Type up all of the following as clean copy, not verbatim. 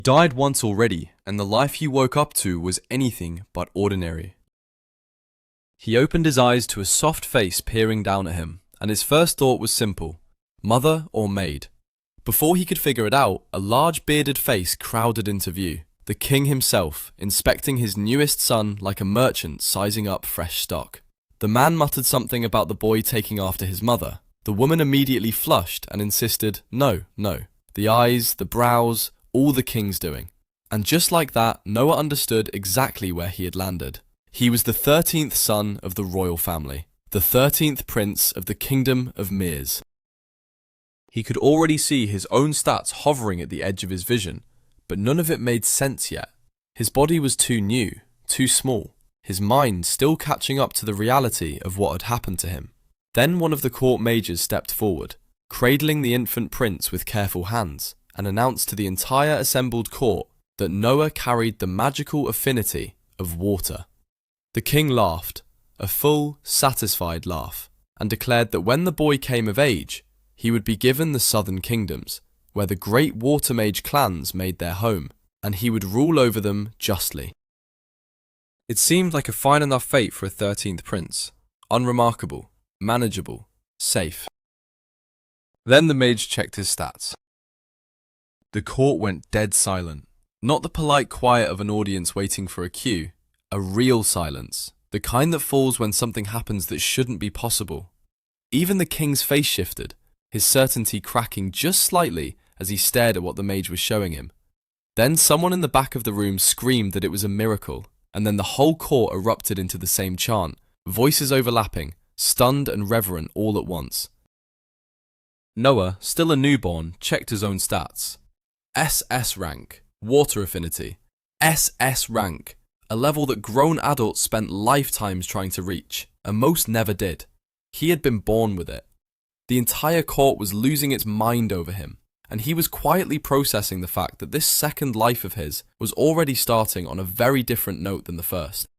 Died once already, and the life he woke up to was anything but ordinary. He opened his eyes to a soft face peering down at him, and his first thought was simple: mother or maid? Before he could figure it out, a large bearded face crowded into view. The king himself, inspecting his newest son like a merchant sizing up fresh stock. The man muttered something about the boy taking after his mother. The woman immediately flushed and insisted, no, no. The eyes, the brows, all the king's doing. And just like that, Noah understood exactly where he had landed. He was the 13th son of the royal family, the 13th prince of the kingdom of Mirs. He could already see his own stats hovering at the edge of his vision, but none of it made sense yet. His body was too new, too small, his mind still catching up to the reality of what had happened to him. Then one of the court mages stepped forward, cradling the infant prince with careful hands, and announced to the entire assembled court that Noah carried the magical affinity of water. The king laughed, a full, satisfied laugh, and declared that when the boy came of age, he would be given the southern kingdoms, where the great water mage clans made their home, and he would rule over them justly. It seemed like a fine enough fate for a 13th prince. Unremarkable, manageable, safe. Then the mage checked his stats. The court went dead silent. Not the polite quiet of an audience waiting for a cue. A real silence. The kind that falls when something happens that shouldn't be possible. Even the king's face shifted, his certainty cracking just slightly as he stared at what the mage was showing him. Then someone in the back of the room screamed that it was a miracle, and then the whole court erupted into the same chant, voices overlapping, stunned and reverent all at once. Noah, still a newborn, checked his own stats. SS rank, water affinity. SS rank, a level that grown adults spent lifetimes trying to reach, and most never did. He had been born with it. The entire court was losing its mind over him, and he was quietly processing the fact that this second life of his was already starting on a very different note than the first.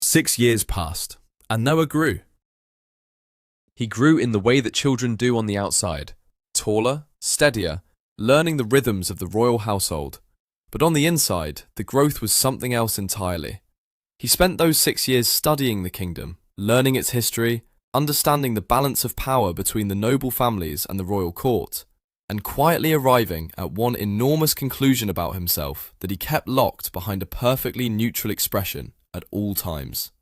6 years passed, and Noah grew. He grew in the way that children do on the outside, taller, steadier, learning the rhythms of the royal household. But on the inside, the growth was something else entirely. He spent those 6 years studying the kingdom, learning its history, understanding the balance of power between the noble families and the royal court, and quietly arriving at one enormous conclusion about himself that he kept locked behind a perfectly neutral expression at all times.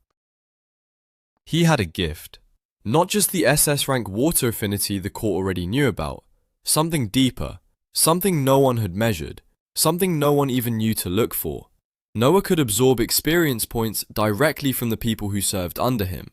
He had a gift. Not just the SS rank water affinity the court already knew about, something deeper, something no one had measured, something no one even knew to look for. Noah could absorb experience points directly from the people who served under him.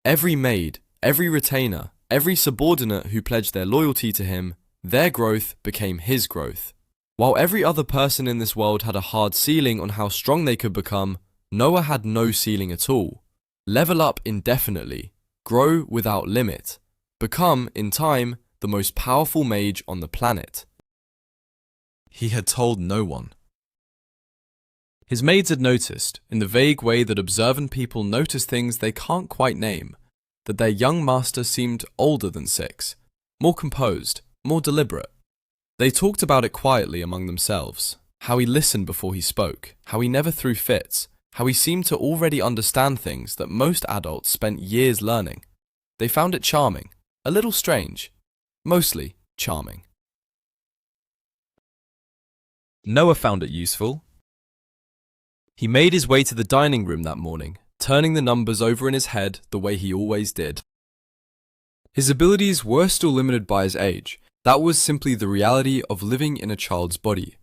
Every maid, every retainer, every subordinate who pledged their loyalty to him, their growth became his growth. While every other person in this world had a hard ceiling on how strong they could become, Noah had no ceiling at all. Level up indefinitely, grow without limit, become, in time, the most powerful mage on the planet. He had told no one. His maids had noticed, in the vague way that observant people notice things they can't quite name, that their young master seemed older than 6, more composed, more deliberate. They talked about it quietly among themselves, how he listened before he spoke, how he never threw fits, how he seemed to already understand things that most adults spent years learning. They found it charming, a little strange, mostly charming. Noah found it useful. He made his way to the dining room that morning, turning the numbers over in his head the way he always did. His abilities were still limited by his age. That was simply the reality of living in a child's body.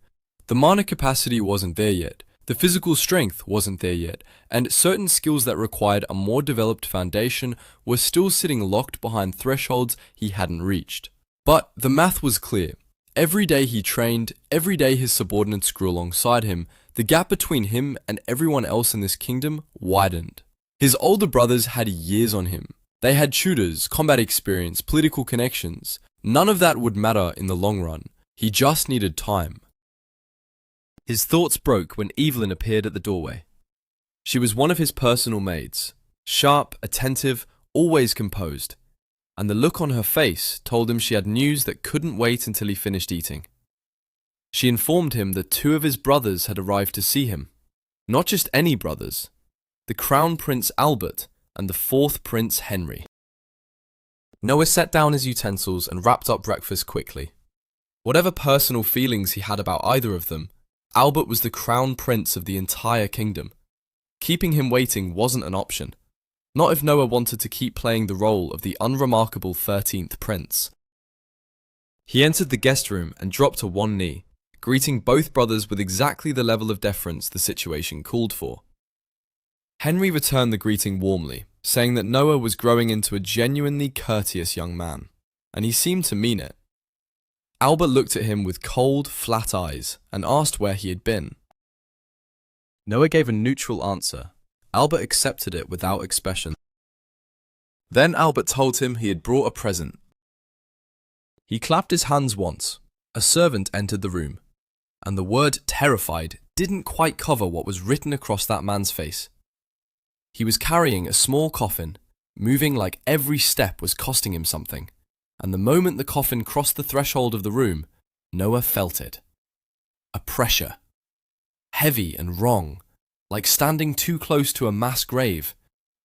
The mana capacity wasn't there yet, the physical strength wasn't there yet, and certain skills that required a more developed foundation were still sitting locked behind thresholds he hadn't reached. But the math was clear. Every day he trained, every day his subordinates grew alongside him, the gap between him and everyone else in this kingdom widened. His older brothers had years on him. They had tutors, combat experience, political connections. None of that would matter in the long run. He just needed time. His thoughts broke when Evelyn appeared at the doorway. She was one of his personal maids, sharp, attentive, always composed, and the look on her face told him she had news that couldn't wait until he finished eating. She informed him that 2 of his brothers had arrived to see him. Not just any brothers, the Crown Prince Albert and the 4th Prince Henry. Noah set down his utensils and wrapped up breakfast quickly. Whatever personal feelings he had about either of them, Albert was the Crown Prince of the entire kingdom. Keeping him waiting wasn't an option. Not if Noah wanted to keep playing the role of the unremarkable 13th Prince. He entered the guest room and dropped to one knee, greeting both brothers with exactly the level of deference the situation called for. Henry returned the greeting warmly, saying that Noah was growing into a genuinely courteous young man, and he seemed to mean it. Albert looked at him with cold, flat eyes and asked where he had been. Noah gave a neutral answer. Albert accepted it without expression. Then Albert told him he had brought a present. He clapped his hands once. A servant entered the room, and the word terrified didn't quite cover what was written across that man's face. He was carrying a small coffin, moving like every step was costing him something, and the moment the coffin crossed the threshold of the room, Noah felt it. A pressure. Heavy and wrong, like standing too close to a mass grave,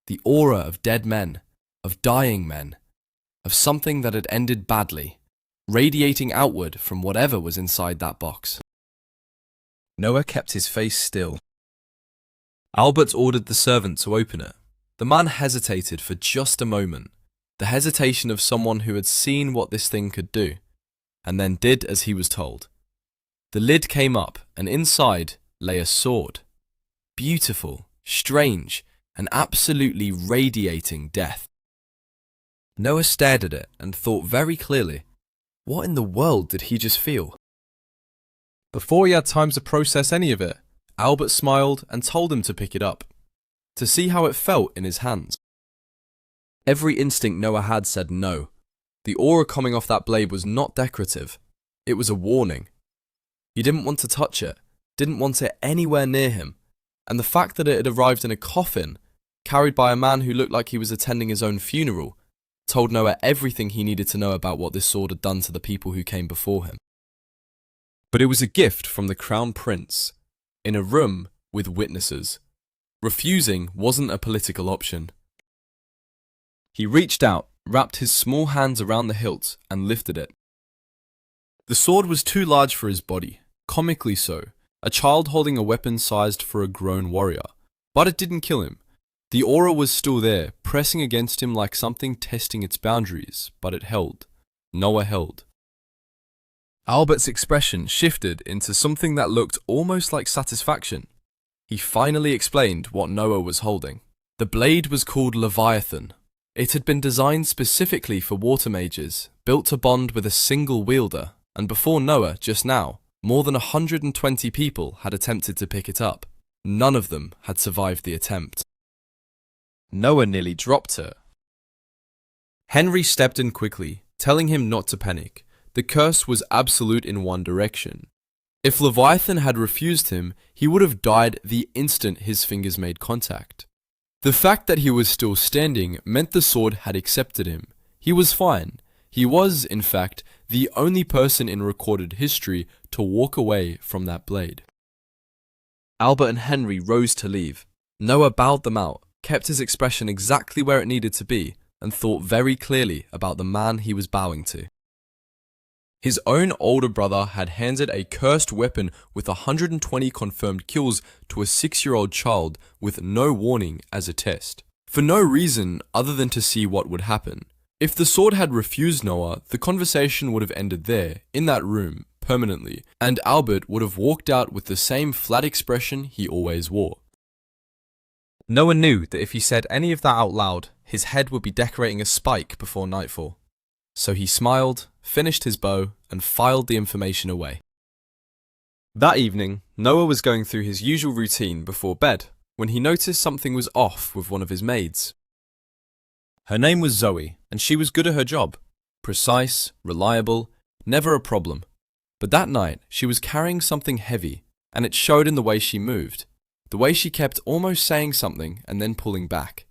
the aura of dead men, of dying men, of something that had ended badly, radiating outward from whatever was inside that box. Noah kept his face still. Albert ordered the servant to open it. The man hesitated for just a moment, the hesitation of someone who had seen what this thing could do, and then did as he was told. The lid came up, and inside lay a sword. Beautiful, strange, and absolutely radiating death. Noah stared at it and thought very clearly, what in the world did he just feel? Before he had time to process any of it, Albert smiled and told him to pick it up, to see how it felt in his hands. Every instinct Noah had said no. The aura coming off that blade was not decorative. It was a warning. He didn't want to touch it, didn't want it anywhere near him, and the fact that it had arrived in a coffin, carried by a man who looked like he was attending his own funeral, told Noah everything he needed to know about what this sword had done to the people who came before him. But it was a gift from the Crown Prince, in a room with witnesses. Refusing wasn't a political option. He reached out, wrapped his small hands around the hilt, and lifted it. The sword was too large for his body, comically so, a child holding a weapon sized for a grown warrior. But it didn't kill him. The aura was still there, pressing against him like something testing its boundaries, but it held. Noah held. Albert's expression shifted into something that looked almost like satisfaction. He finally explained what Noah was holding. The blade was called Leviathan. It had been designed specifically for water mages, built to bond with a single wielder, and before Noah, just now, more than 120 people had attempted to pick it up. None of them had survived the attempt. Noah nearly dropped it. Henry stepped in quickly, telling him not to panic. The curse was absolute in one direction. If Leviathan had refused him, he would have died the instant his fingers made contact. The fact that he was still standing meant the sword had accepted him. He was fine. He was, in fact, the only person in recorded history to walk away from that blade. Albert and Henry rose to leave. Noah bowed them out, kept his expression exactly where it needed to be, and thought very clearly about the man he was bowing to. His own older brother had handed a cursed weapon with 120 confirmed kills to a 6-year-old child with no warning as a test, for no reason other than to see what would happen. If the sword had refused Noah, the conversation would have ended there, in that room, permanently, and Albert would have walked out with the same flat expression he always wore. Noah knew that if he said any of that out loud, his head would be decorating a spike before nightfall. So he smiled, finished his bow, and filed the information away. That evening, Noah was going through his usual routine before bed, when he noticed something was off with one of his maids. Her name was Zoe, and she was good at her job. Precise, reliable, never a problem. But that night, she was carrying something heavy, and it showed in the way she moved, the way she kept almost saying something and then pulling back.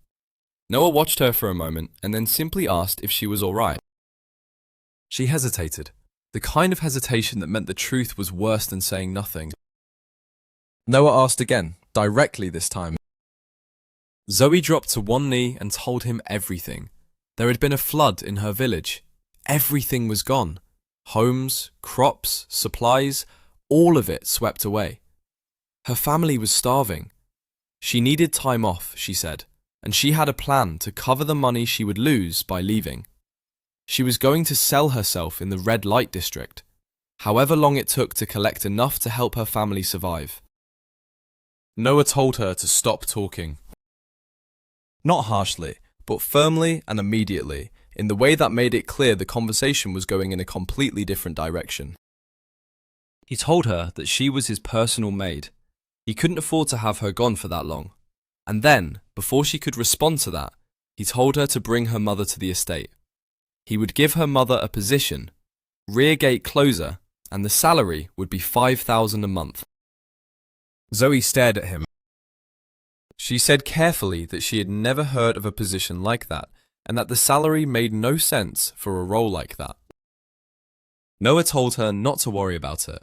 Noah watched her for a moment and then simply asked if she was all right. She hesitated, The kind of hesitation that meant the truth was worse than saying nothing. Noah asked again, directly this time. Zoe dropped to one knee and told him everything. There had been a flood in her village. Everything was gone. Homes, crops, supplies, all of it swept away. Her family was starving. She needed time off, she said, and she had a plan to cover the money she would lose by leaving. She was going to sell herself in the red light district, however long it took to collect enough to help her family survive. Noah told her to stop talking. Not harshly, but firmly and immediately, in the way that made it clear the conversation was going in a completely different direction. He told her that she was his personal maid. He couldn't afford to have her gone for that long. And then, before she could respond to that, he told her to bring her mother to the estate. He would give her mother a position, rear gate closer, and the salary would be $5,000 a month. Zoe stared at him. She said carefully that she had never heard of a position like that, and that the salary made no sense for a role like that. Noah told her not to worry about it.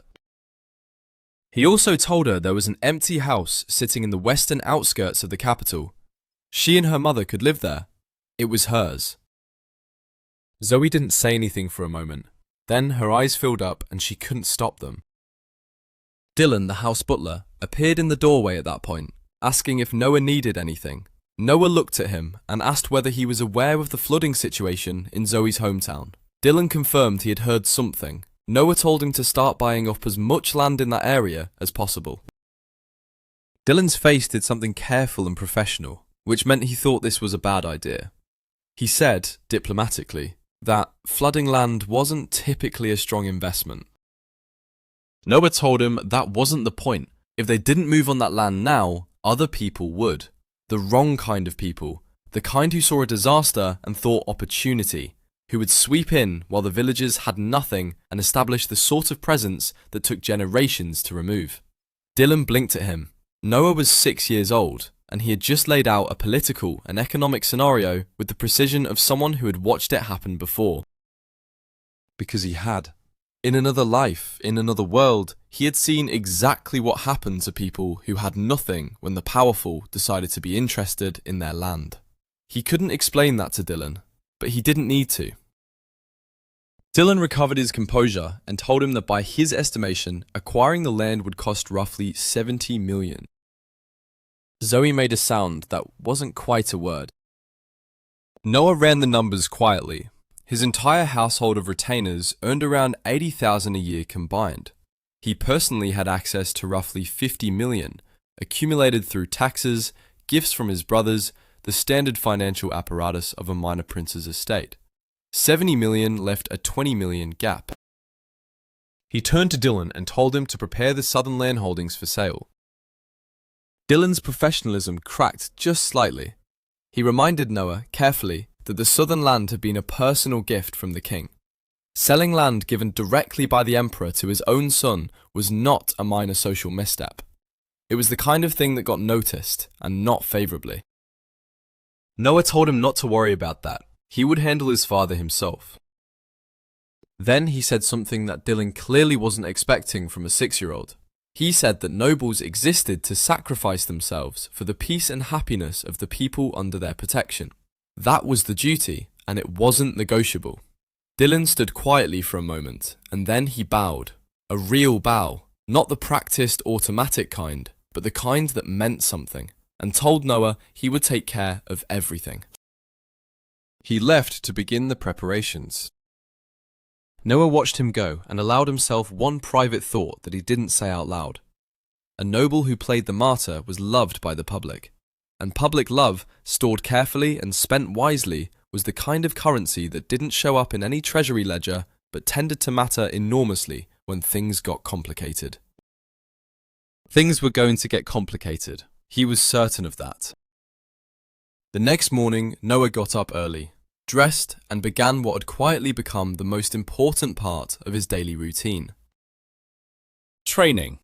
He also told her there was an empty house sitting in the western outskirts of the capital. She and her mother could live there. It was hers. Zoe didn't say anything for a moment. Then her eyes filled up and she couldn't stop them. Dylan, the house butler, appeared in the doorway at that point, asking if Noah needed anything. Noah looked at him and asked whether he was aware of the flooding situation in Zoe's hometown. Dylan confirmed he had heard something. Noah told him to start buying up as much land in that area as possible. Dylan's face did something careful and professional, which meant he thought this was a bad idea. He said, diplomatically, that flooding land wasn't typically a strong investment. Noah told him that wasn't the point. If they didn't move on that land now, other people would. The wrong kind of people. The kind who saw a disaster and thought opportunity. Who would sweep in while the villagers had nothing and establish the sort of presence that took generations to remove. Dylan blinked at him. Noah was 6 years old, and he had just laid out a political and economic scenario with the precision of someone who had watched it happen before. Because he had. In another life, in another world, he had seen exactly what happened to people who had nothing when the powerful decided to be interested in their land. He couldn't explain that to Dylan, but he didn't need to. Dylan recovered his composure and told him that by his estimation, acquiring the land would cost roughly $70 million. Zoe made a sound that wasn't quite a word. Noah ran the numbers quietly. His entire household of retainers earned around $80,000 a year combined. He personally had access to roughly $50 million, accumulated through taxes, gifts from his brothers, the standard financial apparatus of a minor prince's estate. $70 million left a $20 million gap. He turned to Dylan and told him to prepare the southern land holdings for sale. Dylan's professionalism cracked just slightly. He reminded Noah, carefully, that the southern land had been a personal gift from the king. Selling land given directly by the emperor to his own son was not a minor social misstep. It was the kind of thing that got noticed, and not favourably. Noah told him not to worry about that. He would handle his father himself. Then he said something that Dylan clearly wasn't expecting from a 6-year-old. He said that nobles existed to sacrifice themselves for the peace and happiness of the people under their protection. That was the duty, and it wasn't negotiable. Dylan stood quietly for a moment, and then he bowed. A real bow, not the practiced automatic kind, but the kind that meant something, and told Noah he would take care of everything. He left to begin the preparations. Noah watched him go and allowed himself one private thought that he didn't say out loud. A noble who played the martyr was loved by the public, and public love, stored carefully and spent wisely, was the kind of currency that didn't show up in any treasury ledger but tended to matter enormously when things got complicated. Things were going to get complicated. He was certain of that. The next morning, Noah got up early, dressed, and began what had quietly become the most important part of his daily routine. Training.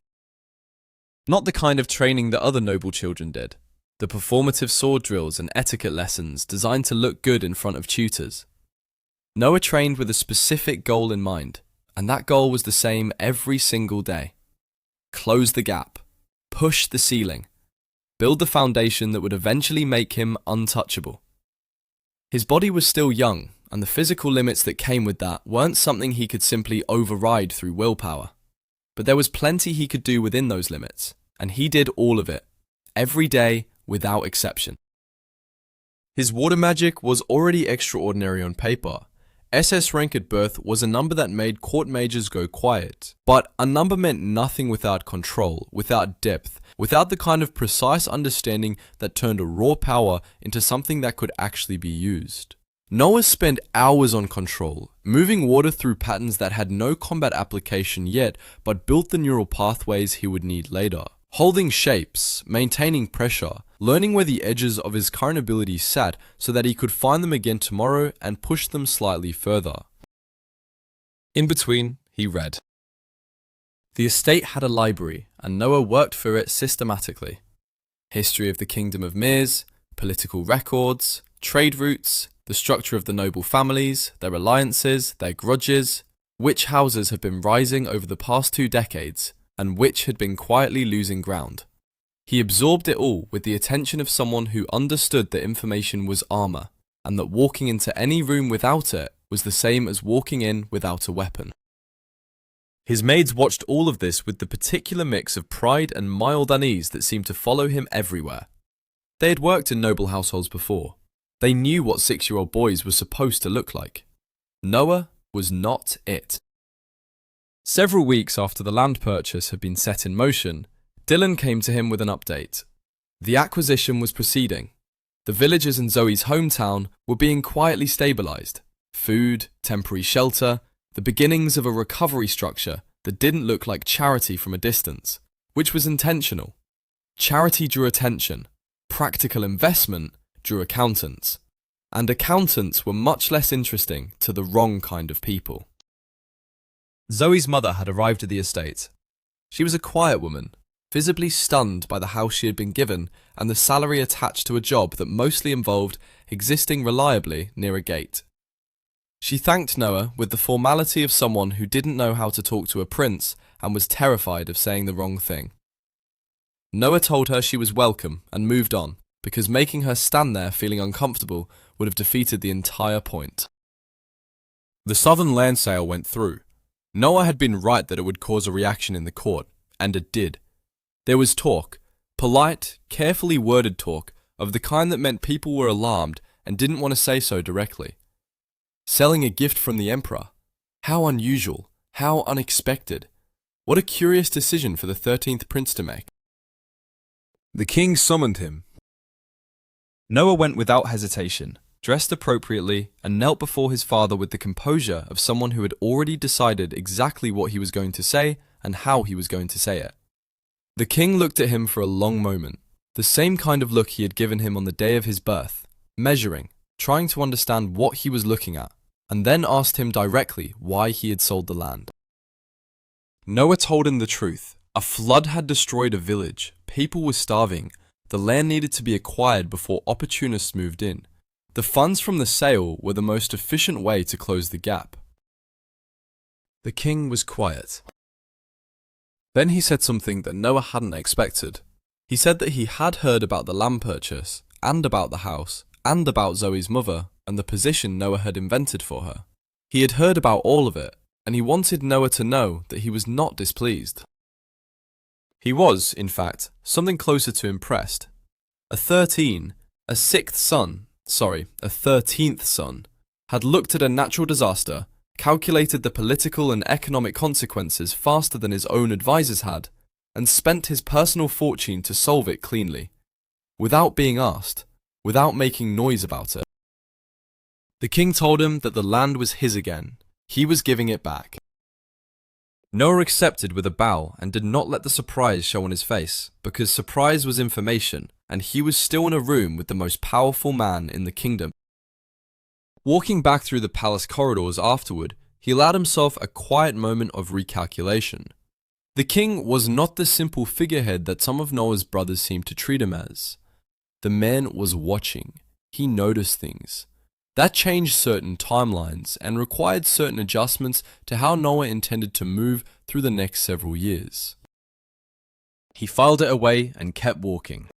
Not the kind of training that other noble children did. The performative sword drills and etiquette lessons designed to look good in front of tutors. Noah trained with a specific goal in mind, and that goal was the same every single day. Close the gap, push the ceiling, build the foundation that would eventually make him untouchable. His body was still young, and the physical limits that came with that weren't something he could simply override through willpower. But there was plenty he could do within those limits, and he did all of it, every day without exception. His water magic was already extraordinary on paper. SS rank at birth was a number that made court mages go quiet, but a number meant nothing without control, without depth, without the kind of precise understanding that turned a raw power into something that could actually be used. Noah spent hours on control, moving water through patterns that had no combat application yet, but built the neural pathways he would need later. Holding shapes, maintaining pressure, learning where the edges of his current abilities sat so that he could find them again tomorrow and push them slightly further. In between, he read. The estate had a library, and Noah worked through it systematically. History of the Kingdom of Mirs, political records, trade routes, the structure of the noble families, their alliances, their grudges, which houses have been rising over the past 2 decades, and which had been quietly losing ground. He absorbed it all with the attention of someone who understood that information was armor, and that walking into any room without it was the same as walking in without a weapon. His maids watched all of this with the particular mix of pride and mild unease that seemed to follow him everywhere. They had worked in noble households before. They knew what 6-year-old boys were supposed to look like. Noah was not it. Several weeks after the land purchase had been set in motion, Dylan came to him with an update. The acquisition was proceeding. The villagers in Zoe's hometown were being quietly stabilized. Food, temporary shelter, the beginnings of a recovery structure that didn't look like charity from a distance, which was intentional. Charity drew attention. Practical investment drew accountants. And accountants were much less interesting to the wrong kind of people. Zoe's mother had arrived at the estate. She was a quiet woman, visibly stunned by the house she had been given and the salary attached to a job that mostly involved existing reliably near a gate. She thanked Noah with the formality of someone who didn't know how to talk to a prince and was terrified of saying the wrong thing. Noah told her she was welcome and moved on, because making her stand there feeling uncomfortable would have defeated the entire point. The southern land sale went through. Noah had been right that it would cause a reaction in the court, and it did. There was talk, polite, carefully worded talk, of the kind that meant people were alarmed and didn't want to say so directly. Selling a gift from the emperor. How unusual, how unexpected. What a curious decision for the 13th prince to make. The king summoned him. Noah went without hesitation, dressed appropriately, and knelt before his father with the composure of someone who had already decided exactly what he was going to say and how he was going to say it. The king looked at him for a long moment, the same kind of look he had given him on the day of his birth, measuring, trying to understand what he was looking at, and then asked him directly why he had sold the land. Noah told him the truth. A flood had destroyed a village, people were starving, the land needed to be acquired before opportunists moved in. The funds from the sale were the most efficient way to close the gap. The king was quiet. Then he said something that Noah hadn't expected. He said that he had heard about the land purchase, and about the house, and about Zoe's mother, and the position Noah had invented for her. He had heard about all of it, and he wanted Noah to know that he was not displeased. He was, in fact, something closer to impressed. A 13th son, had looked at a natural disaster, calculated the political and economic consequences faster than his own advisors had, and spent his personal fortune to solve it cleanly, without being asked, without making noise about it. The king told him that the land was his again. He was giving it back. Noah accepted with a bow and did not let the surprise show on his face, because surprise was information, and he was still in a room with the most powerful man in the kingdom. Walking back through the palace corridors afterward, he allowed himself a quiet moment of recalculation. The king was not the simple figurehead that some of Noah's brothers seemed to treat him as. The man was watching. He noticed things. That changed certain timelines and required certain adjustments to how Noah intended to move through the next several years. He filed it away and kept walking.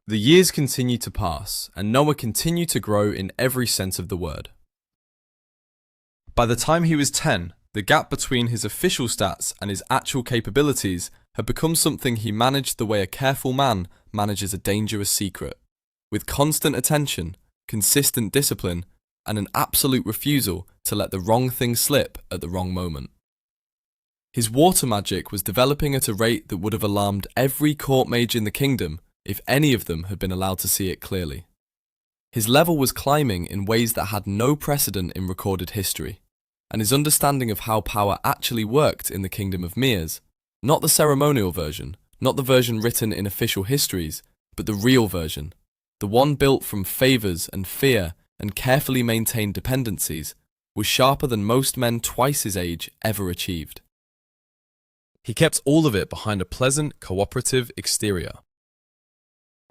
The years continued to pass, and Noah continued to grow in every sense of the word. By the time he was 10, the gap between his official stats and his actual capabilities had become something he managed the way a careful man manages a dangerous secret, with constant attention, consistent discipline, and an absolute refusal to let the wrong thing slip at the wrong moment. His water magic was developing at a rate that would have alarmed every court mage in the kingdom if any of them had been allowed to see it clearly. His level was climbing in ways that had no precedent in recorded history, and his understanding of how power actually worked in the kingdom of Mears, not the ceremonial version, not the version written in official histories, but the real version, the one built from favors and fear and carefully maintained dependencies, was sharper than most men twice his age ever achieved. He kept all of it behind a pleasant, cooperative exterior.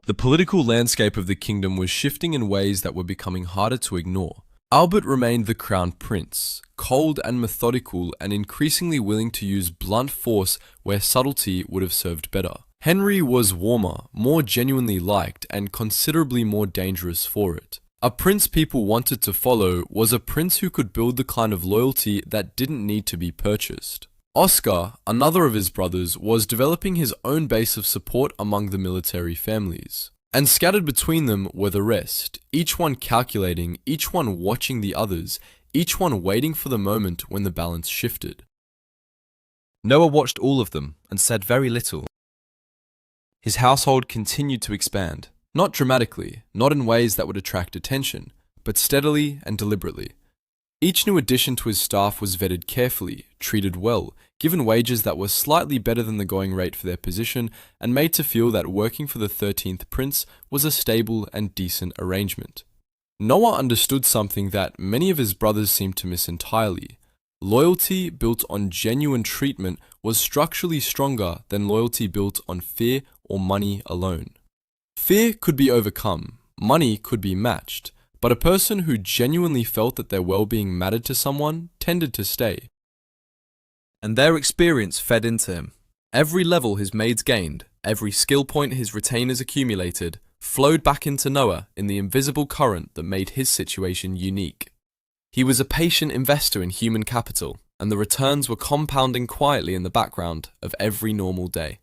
The political landscape of the kingdom was shifting in ways that were becoming harder to ignore. Albert remained the crown prince, cold and methodical and increasingly willing to use blunt force where subtlety would have served better. Henry was warmer, more genuinely liked, and considerably more dangerous for it. A prince people wanted to follow was a prince who could build the kind of loyalty that didn't need to be purchased. Oscar, another of his brothers, was developing his own base of support among the military families. And scattered between them were the rest, each one calculating, each one watching the others, each one waiting for the moment when the balance shifted. Noah watched all of them and said very little. His household continued to expand, not dramatically, not in ways that would attract attention, but steadily and deliberately. Each new addition to his staff was vetted carefully, treated well, given wages that were slightly better than the going rate for their position, and made to feel that working for the 13th Prince was a stable and decent arrangement. Noah understood something that many of his brothers seemed to miss entirely. Loyalty built on genuine treatment was structurally stronger than loyalty built on fear or money alone. Fear could be overcome, money could be matched, but a person who genuinely felt that their well-being mattered to someone tended to stay. And their experience fed into him. Every level his maids gained, every skill point his retainers accumulated, flowed back into Noah in the invisible current that made his situation unique. He was a patient investor in human capital, and the returns were compounding quietly in the background of every normal day.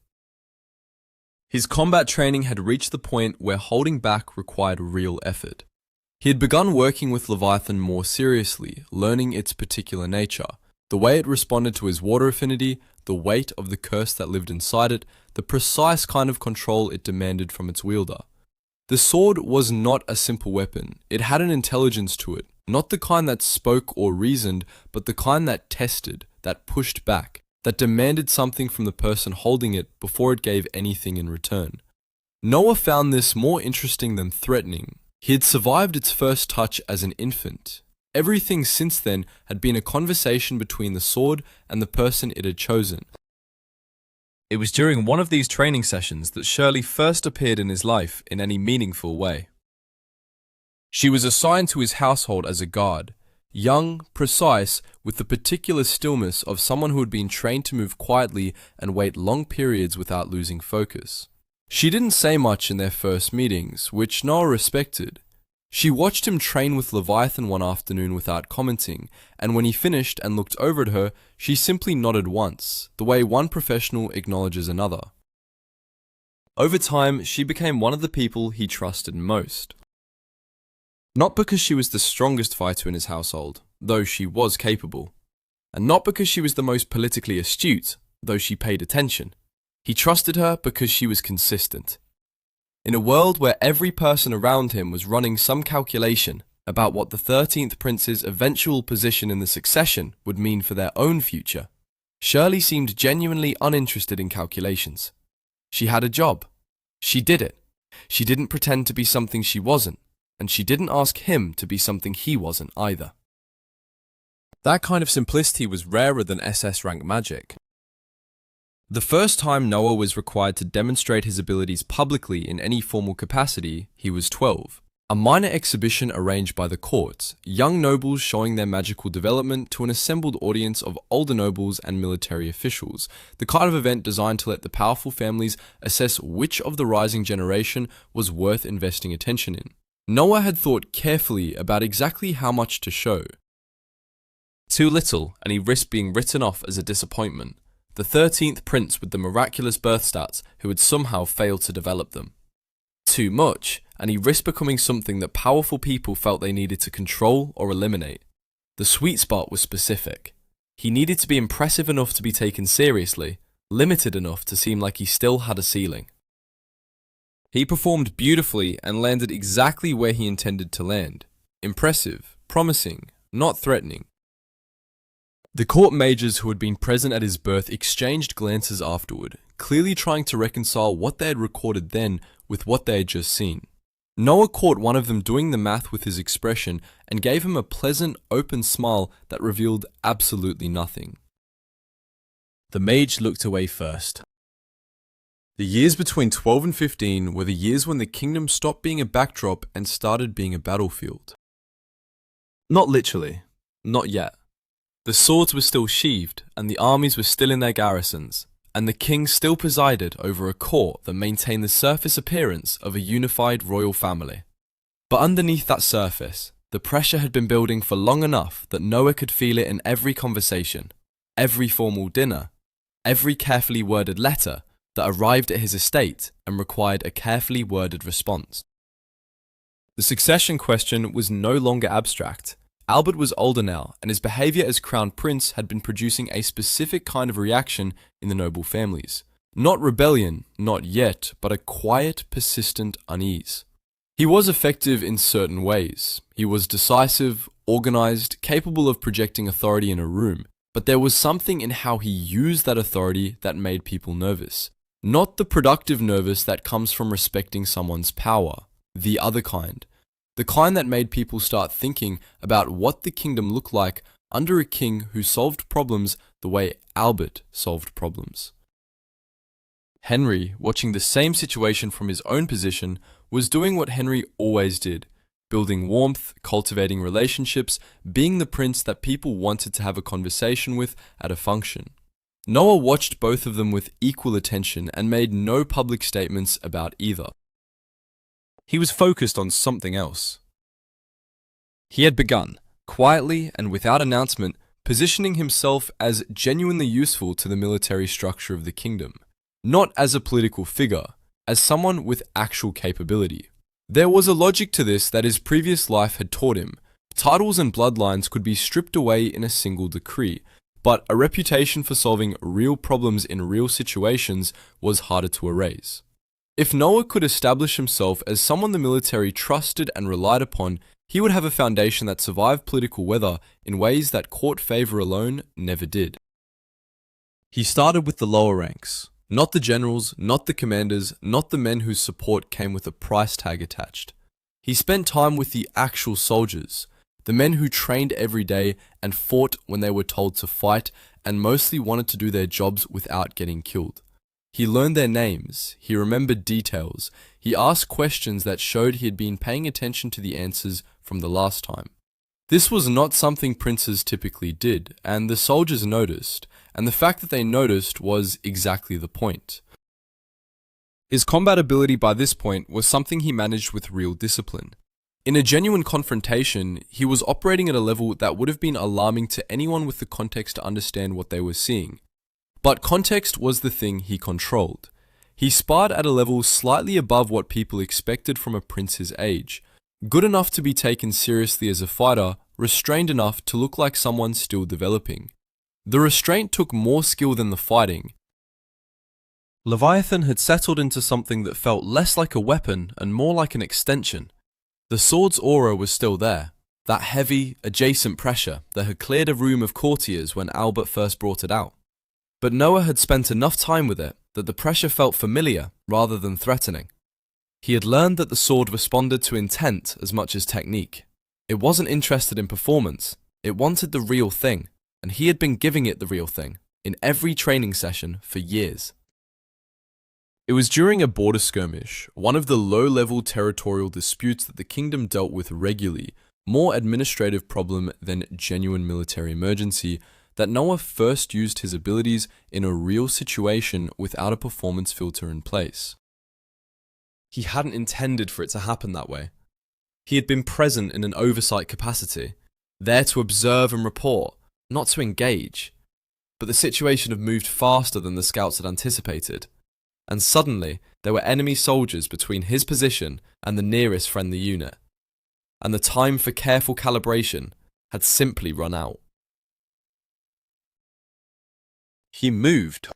His combat training had reached the point where holding back required real effort. He had begun working with Leviathan more seriously, learning its particular nature, the way it responded to his water affinity, the weight of the curse that lived inside it, the precise kind of control it demanded from its wielder. The sword was not a simple weapon. It had an intelligence to it, not the kind that spoke or reasoned, but the kind that tested, that pushed back, that demanded something from the person holding it before it gave anything in return. Noah found this more interesting than threatening. He had survived its first touch as an infant. Everything since then had been a conversation between the sword and the person it had chosen. It was during one of these training sessions that Shirley first appeared in his life in any meaningful way. She was assigned to his household as a guard, young, precise, with the particular stillness of someone who had been trained to move quietly and wait long periods without losing focus. She didn't say much in their first meetings, which Noah respected. She watched him train with Leviathan one afternoon without commenting, and when he finished and looked over at her, she simply nodded once, the way one professional acknowledges another. Over time, she became one of the people he trusted most. Not because she was the strongest fighter in his household, though she was capable, and not because she was the most politically astute, though she paid attention. He trusted her because she was consistent. In a world where every person around him was running some calculation about what the 13th Prince's eventual position in the succession would mean for their own future, Shirley seemed genuinely uninterested in calculations. She had a job. She did it. She didn't pretend to be something she wasn't, and she didn't ask him to be something he wasn't either. That kind of simplicity was rarer than SS-rank magic. The first time Noah was required to demonstrate his abilities publicly in any formal capacity, he was 12. A minor exhibition arranged by the court, young nobles showing their magical development to an assembled audience of older nobles and military officials, the kind of event designed to let the powerful families assess which of the rising generation was worth investing attention in. Noah had thought carefully about exactly how much to show. Too little, and he risked being written off as a disappointment, the 13th prince with the miraculous birth stats who had somehow failed to develop them. Too much, and he risked becoming something that powerful people felt they needed to control or eliminate. The sweet spot was specific. He needed to be impressive enough to be taken seriously, limited enough to seem like he still had a ceiling. He performed beautifully and landed exactly where he intended to land. Impressive, promising, not threatening. The court mages who had been present at his birth exchanged glances afterward, clearly trying to reconcile what they had recorded then with what they had just seen. Noah caught one of them doing the math with his expression and gave him a pleasant, open smile that revealed absolutely nothing. The mage looked away first. The years between 12 and 15 were the years when the kingdom stopped being a backdrop and started being a battlefield. Not literally, not yet. The swords were still sheathed, and the armies were still in their garrisons, and the king still presided over a court that maintained the surface appearance of a unified royal family. But underneath that surface, the pressure had been building for long enough that Noah could feel it in every conversation, every formal dinner, every carefully worded letter that arrived at his estate and required a carefully worded response. The succession question was no longer abstract. Albert was older now, and his behaviour as crown prince had been producing a specific kind of reaction in the noble families. Not rebellion, not yet, but a quiet, persistent unease. He was effective in certain ways. He was decisive, organised, capable of projecting authority in a room, but there was something in how he used that authority that made people nervous. Not the productive nervous that comes from respecting someone's power, the other kind. The kind that made people start thinking about what the kingdom looked like under a king who solved problems the way Albert solved problems. Henry, watching the same situation from his own position, was doing what Henry always did, building warmth, cultivating relationships, being the prince that people wanted to have a conversation with at a function. Noah watched both of them with equal attention and made no public statements about either. He was focused on something else. He had begun, quietly and without announcement, positioning himself as genuinely useful to the military structure of the kingdom, not as a political figure, as someone with actual capability. There was a logic to this that his previous life had taught him. Titles and bloodlines could be stripped away in a single decree, but a reputation for solving real problems in real situations was harder to erase. If Noah could establish himself as someone the military trusted and relied upon, he would have a foundation that survived political weather in ways that court favour alone never did. He started with the lower ranks, not the generals, not the commanders, not the men whose support came with a price tag attached. He spent time with the actual soldiers, the men who trained every day and fought when they were told to fight and mostly wanted to do their jobs without getting killed. He learned their names, he remembered details, he asked questions that showed he had been paying attention to the answers from the last time. This was not something princes typically did, and the soldiers noticed, and the fact that they noticed was exactly the point. His combat ability by this point was something he managed with real discipline. In a genuine confrontation, he was operating at a level that would have been alarming to anyone with the context to understand what they were seeing. But context was the thing he controlled. He sparred at a level slightly above what people expected from a prince's age, good enough to be taken seriously as a fighter, restrained enough to look like someone still developing. The restraint took more skill than the fighting. Leviathan had settled into something that felt less like a weapon and more like an extension. The sword's aura was still there, that heavy, adjacent pressure that had cleared a room of courtiers when Albert first brought it out. But Noah had spent enough time with it that the pressure felt familiar rather than threatening. He had learned that the sword responded to intent as much as technique. It wasn't interested in performance, it wanted the real thing, and he had been giving it the real thing in every training session for years. It was during a border skirmish, one of the low-level territorial disputes that the kingdom dealt with regularly, more administrative problem than genuine military emergency, that Noah first used his abilities in a real situation without a performance filter in place. He hadn't intended for it to happen that way. He had been present in an oversight capacity, there to observe and report, not to engage. But the situation had moved faster than the scouts had anticipated, and suddenly there were enemy soldiers between his position and the nearest friendly unit, and the time for careful calibration had simply run out. He moved.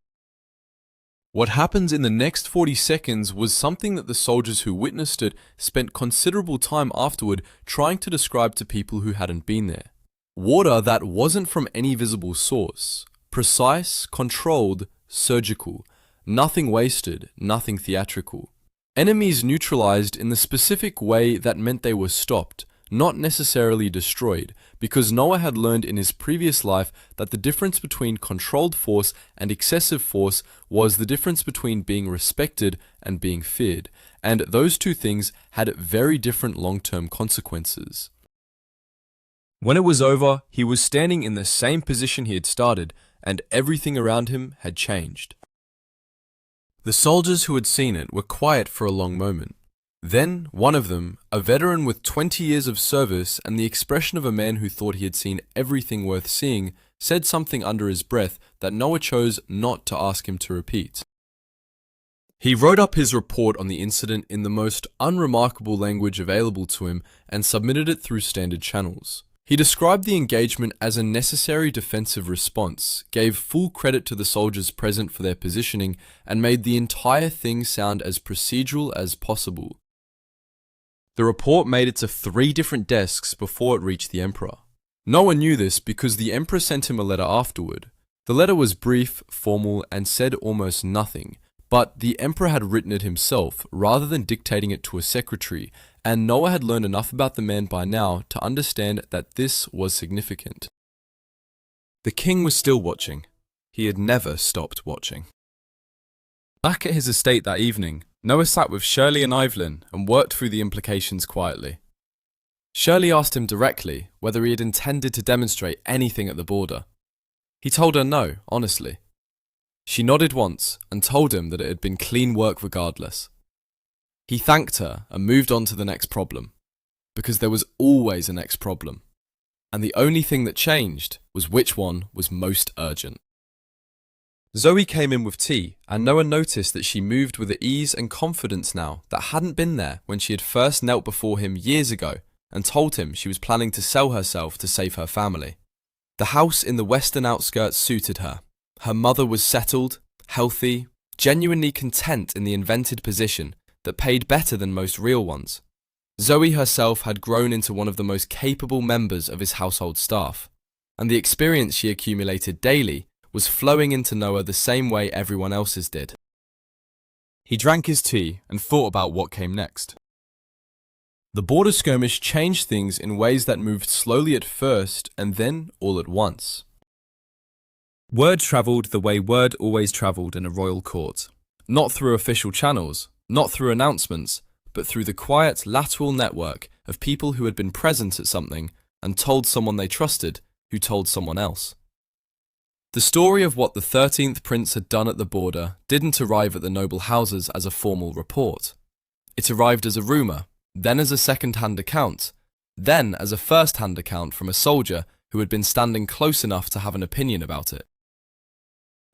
What happened in the next 40 seconds was something that the soldiers who witnessed it spent considerable time afterward trying to describe to people who hadn't been there. Water that wasn't from any visible source. Precise, controlled, surgical. Nothing wasted, nothing theatrical. Enemies neutralized in the specific way that meant they were stopped, not necessarily destroyed, because Noah had learned in his previous life that the difference between controlled force and excessive force was the difference between being respected and being feared, and those two things had very different long-term consequences. When it was over, he was standing in the same position he had started, and everything around him had changed. The soldiers who had seen it were quiet for a long moment. Then, one of them, a veteran with 20 years of service and the expression of a man who thought he had seen everything worth seeing, said something under his breath that Noah chose not to ask him to repeat. He wrote up his report on the incident in the most unremarkable language available to him and submitted it through standard channels. He described the engagement as a necessary defensive response, gave full credit to the soldiers present for their positioning, and made the entire thing sound as procedural as possible. The report made it to 3 different desks before it reached the Emperor. No one knew this because the Emperor sent him a letter afterward. The letter was brief, formal, and said almost nothing, but the Emperor had written it himself rather than dictating it to a secretary, and Noah had learned enough about the man by now to understand that this was significant. The king was still watching. He had never stopped watching. Back at his estate that evening, Noah sat with Shirley and Evelyn and worked through the implications quietly. Shirley asked him directly whether he had intended to demonstrate anything at the border. He told her no, honestly. She nodded once and told him that it had been clean work regardless. He thanked her and moved on to the next problem, because there was always a next problem, and the only thing that changed was which one was most urgent. Zoe came in with tea, and Noah noticed that she moved with an ease and confidence now that hadn't been there when she had first knelt before him years ago and told him she was planning to sell herself to save her family. The house in the western outskirts suited her. Her mother was settled, healthy, genuinely content in the invented position that paid better than most real ones. Zoe herself had grown into one of the most capable members of his household staff, and the experience she accumulated daily was flowing into Noah the same way everyone else's did. He drank his tea and thought about what came next. The border skirmish changed things in ways that moved slowly at first and then all at once. Word travelled the way word always travelled in a royal court, not through official channels, not through announcements, but through the quiet lateral network of people who had been present at something and told someone they trusted, who told someone else. The story of what the 13th prince had done at the border didn't arrive at the noble houses as a formal report. It arrived as a rumour, then as a second-hand account, then as a first-hand account from a soldier who had been standing close enough to have an opinion about it.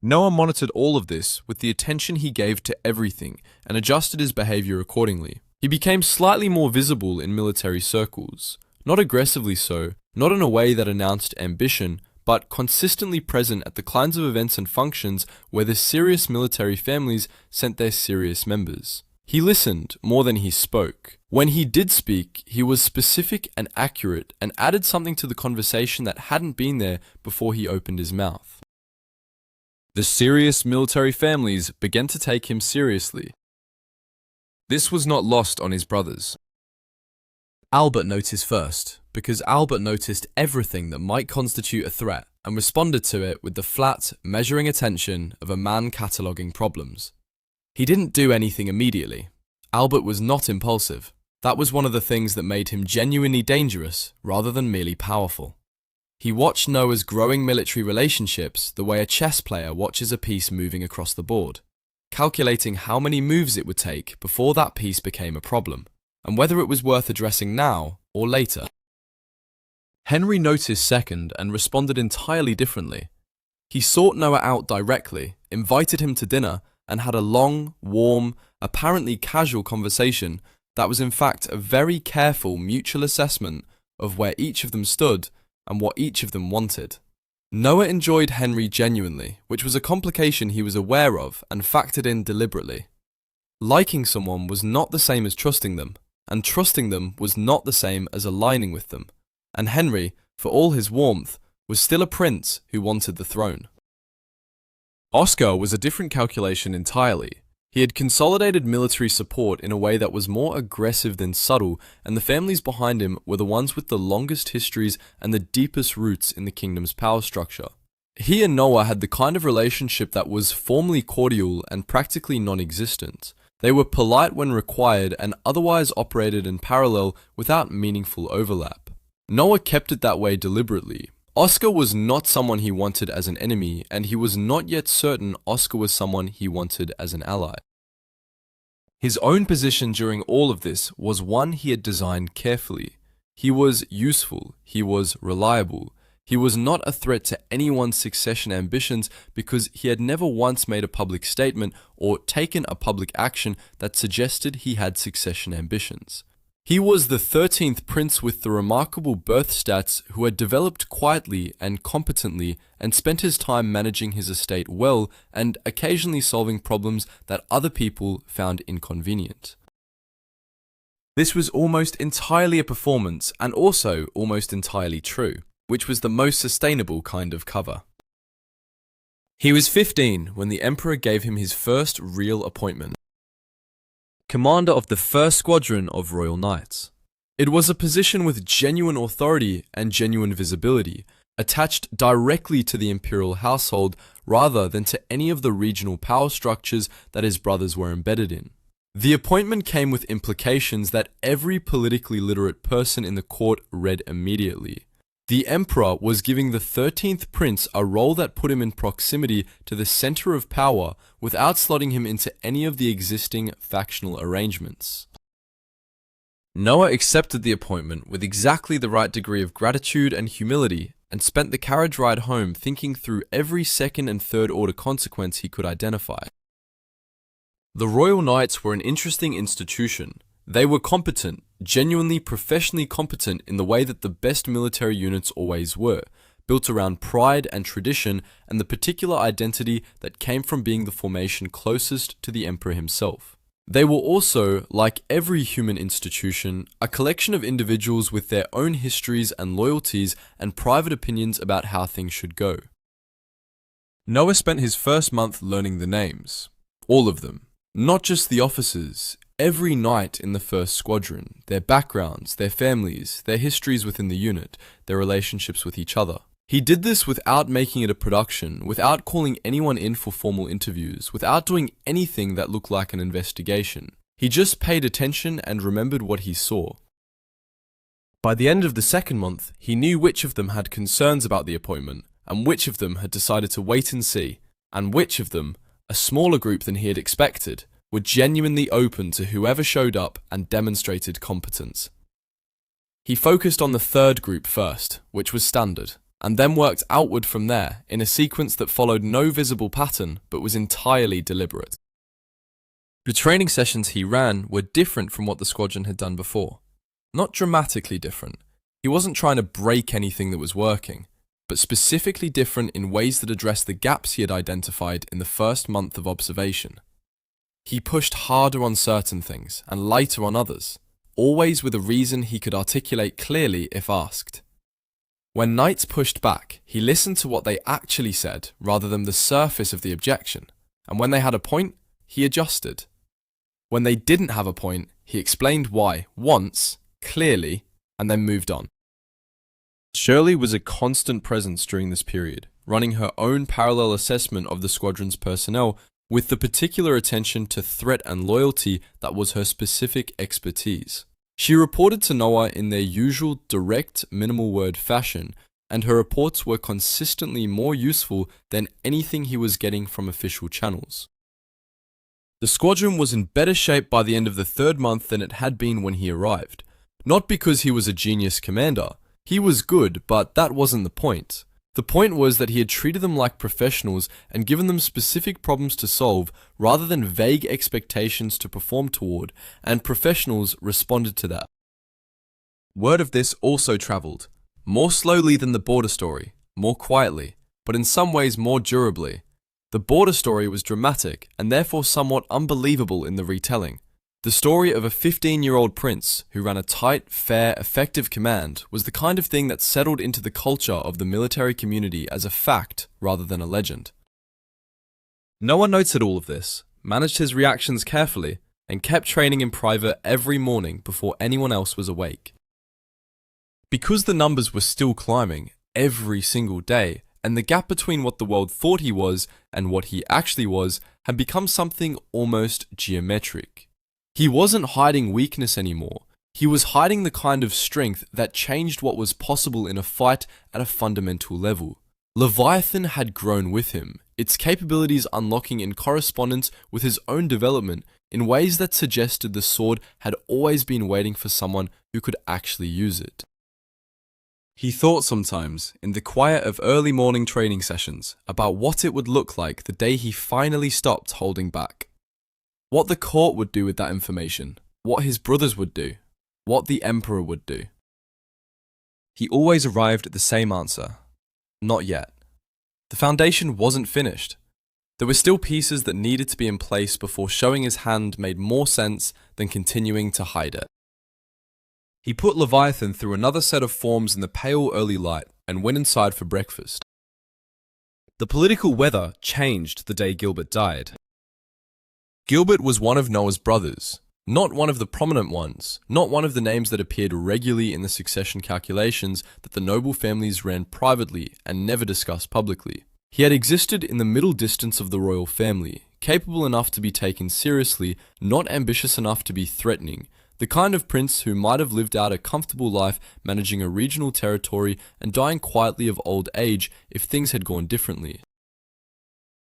Noah monitored all of this with the attention he gave to everything and adjusted his behavior accordingly. He became slightly more visible in military circles, not aggressively so, not in a way that announced ambition, but consistently present at the kinds of events and functions where the serious military families sent their serious members. He listened more than he spoke. When he did speak, he was specific and accurate and added something to the conversation that hadn't been there before he opened his mouth. The serious military families began to take him seriously. This was not lost on his brothers. Albert noticed first, because Albert noticed everything that might constitute a threat and responded to it with the flat, measuring attention of a man cataloguing problems. He didn't do anything immediately. Albert was not impulsive. That was one of the things that made him genuinely dangerous rather than merely powerful. He watched Noah's growing military relationships the way a chess player watches a piece moving across the board, calculating how many moves it would take before that piece became a problem, and whether it was worth addressing now or later. Henry noticed second and responded entirely differently. He sought Noah out directly, invited him to dinner, and had a long, warm, apparently casual conversation that was in fact a very careful mutual assessment of where each of them stood and what each of them wanted. Noah enjoyed Henry genuinely, which was a complication he was aware of and factored in deliberately. Liking someone was not the same as trusting them, and trusting them was not the same as aligning with them, and Henry, for all his warmth, was still a prince who wanted the throne. Oscar was a different calculation entirely. He had consolidated military support in a way that was more aggressive than subtle, and the families behind him were the ones with the longest histories and the deepest roots in the kingdom's power structure. He and Noah had the kind of relationship that was formally cordial and practically non-existent. They were polite when required and otherwise operated in parallel without meaningful overlap. Noah kept it that way deliberately. Oscar was not someone he wanted as an enemy, and he was not yet certain Oscar was someone he wanted as an ally. His own position during all of this was one he had designed carefully. He was useful, he was reliable, he was not a threat to anyone's succession ambitions because he had never once made a public statement or taken a public action that suggested he had succession ambitions. He was the 13th prince with the remarkable birth stats who had developed quietly and competently and spent his time managing his estate well and occasionally solving problems that other people found inconvenient. This was almost entirely a performance and also almost entirely true, which was the most sustainable kind of cover. He was 15 when the Emperor gave him his first real appointment. Commander of the 1st Squadron of Royal Knights. It was a position with genuine authority and genuine visibility, attached directly to the imperial household rather than to any of the regional power structures that his brothers were embedded in. The appointment came with implications that every politically literate person in the court read immediately. The Emperor was giving the 13th prince a role that put him in proximity to the center of power without slotting him into any of the existing factional arrangements. Noah accepted the appointment with exactly the right degree of gratitude and humility and spent the carriage ride home thinking through every second and third order consequence he could identify. The Royal Knights were an interesting institution. They were competent, genuinely professionally competent in the way that the best military units always were, built around pride and tradition and the particular identity that came from being the formation closest to the Emperor himself. They were also, like every human institution, a collection of individuals with their own histories and loyalties and private opinions about how things should go. Noah spent his first month learning the names. All of them. Not just the officers. Every knight in the 1st Squadron, their backgrounds, their families, their histories within the unit, their relationships with each other. He did this without making it a production, without calling anyone in for formal interviews, without doing anything that looked like an investigation. He just paid attention and remembered what he saw. By the end of the 2nd month, he knew which of them had concerns about the appointment, and which of them had decided to wait and see, and which of them, a smaller group than he had expected, were genuinely open to whoever showed up and demonstrated competence. He focused on the 3rd group first, which was standard, and then worked outward from there in a sequence that followed no visible pattern but was entirely deliberate. The training sessions he ran were different from what the squadron had done before. Not dramatically different. He wasn't trying to break anything that was working, but specifically different in ways that addressed the gaps he had identified in the first month of observation. He pushed harder on certain things and lighter on others, always with a reason he could articulate clearly if asked. When knights pushed back, he listened to what they actually said rather than the surface of the objection, and when they had a point, he adjusted. When they didn't have a point, he explained why once, clearly, and then moved on. Shirley was a constant presence during this period, running her own parallel assessment of the squadron's personnel with the particular attention to threat and loyalty that was her specific expertise. She reported to Noah in their usual direct, minimal word fashion, and her reports were consistently more useful than anything he was getting from official channels. The squadron was in better shape by the end of the third month than it had been when he arrived. Not because he was a genius commander. He was good, but that wasn't the point. The point was that he had treated them like professionals and given them specific problems to solve rather than vague expectations to perform toward, and professionals responded to that. Word of this also travelled, more slowly than the border story, more quietly, but in some ways more durably. The border story was dramatic and therefore somewhat unbelievable in the retelling. The story of a 15-year-old prince who ran a tight, fair, effective command was the kind of thing that settled into the culture of the military community as a fact rather than a legend. Noah noted all of this, managed his reactions carefully, and kept training in private every morning before anyone else was awake. Because the numbers were still climbing every single day, and the gap between what the world thought he was and what he actually was had become something almost geometric. He wasn't hiding weakness anymore. He was hiding the kind of strength that changed what was possible in a fight at a fundamental level. Leviathan had grown with him, its capabilities unlocking in correspondence with his own development in ways that suggested the sword had always been waiting for someone who could actually use it. He thought sometimes, in the quiet of early morning training sessions, about what it would look like the day he finally stopped holding back. What the court would do with that information, what his brothers would do, what the emperor would do. He always arrived at the same answer. Not yet. The foundation wasn't finished. There were still pieces that needed to be in place before showing his hand made more sense than continuing to hide it. He put Leviathan through another set of forms in the pale early light and went inside for breakfast. The political weather changed the day Gilbert died. Gilbert was one of Noah's brothers, not one of the prominent ones, not one of the names that appeared regularly in the succession calculations that the noble families ran privately and never discussed publicly. He had existed in the middle distance of the royal family, capable enough to be taken seriously, not ambitious enough to be threatening, the kind of prince who might have lived out a comfortable life managing a regional territory and dying quietly of old age if things had gone differently.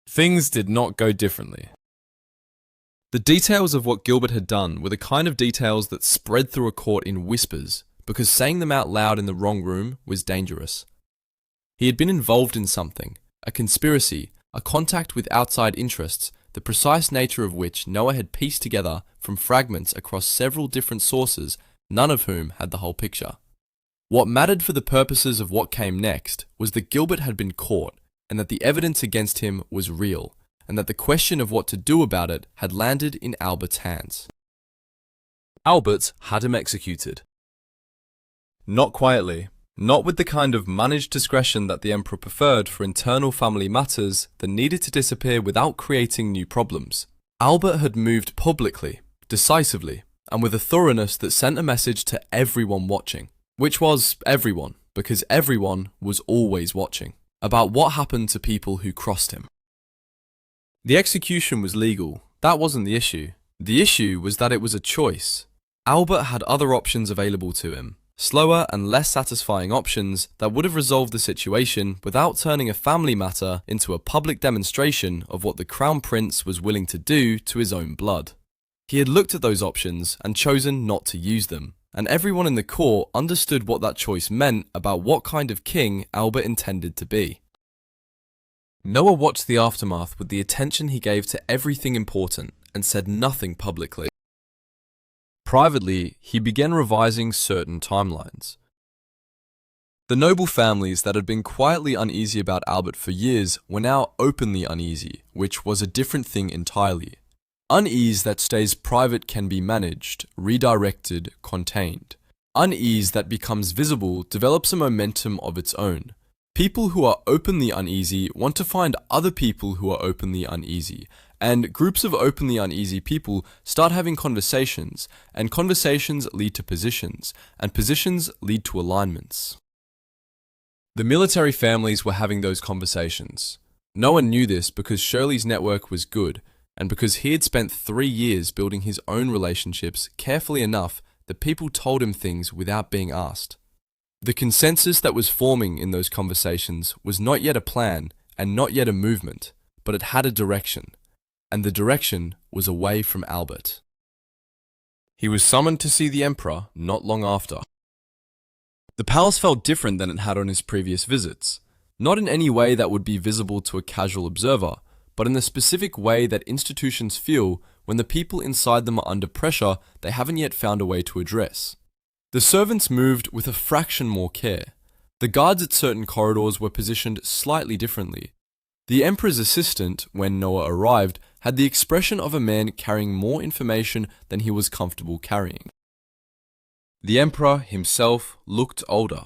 Things did not go differently. The details of what Gilbert had done were the kind of details that spread through a court in whispers, because saying them out loud in the wrong room was dangerous. He had been involved in something, a conspiracy, a contact with outside interests, the precise nature of which Noah had pieced together from fragments across several different sources, none of whom had the whole picture. What mattered for the purposes of what came next was that Gilbert had been caught, and that the evidence against him was real, and that the question of what to do about it had landed in Albert's hands. Albert had him executed. Not quietly, not with the kind of managed discretion that the emperor preferred for internal family matters that needed to disappear without creating new problems. Albert had moved publicly, decisively, and with a thoroughness that sent a message to everyone watching, which was everyone, because everyone was always watching, about what happened to people who crossed him. The execution was legal, that wasn't the issue. The issue was that it was a choice. Albert had other options available to him, slower and less satisfying options that would have resolved the situation without turning a family matter into a public demonstration of what the Crown Prince was willing to do to his own blood. He had looked at those options and chosen not to use them, and everyone in the court understood what that choice meant about what kind of king Albert intended to be. Noah watched the aftermath with the attention he gave to everything important and said nothing publicly. Privately, he began revising certain timelines. The noble families that had been quietly uneasy about Albert for years were now openly uneasy, which was a different thing entirely. Unease that stays private can be managed, redirected, contained. Unease that becomes visible develops a momentum of its own. People who are openly uneasy want to find other people who are openly uneasy, and groups of openly uneasy people start having conversations, and conversations lead to positions, and positions lead to alignments. The military families were having those conversations. No one knew this because Shirley's network was good, and because he had spent 3 years building his own relationships carefully enough that people told him things without being asked. The consensus that was forming in those conversations was not yet a plan and not yet a movement, but it had a direction, and the direction was away from Albert. He was summoned to see the Emperor not long after. The palace felt different than it had on his previous visits, not in any way that would be visible to a casual observer, but in the specific way that institutions feel when the people inside them are under pressure they haven't yet found a way to address. The servants moved with a fraction more care. The guards at certain corridors were positioned slightly differently. The Emperor's assistant, when Noah arrived, had the expression of a man carrying more information than he was comfortable carrying. The Emperor himself looked older.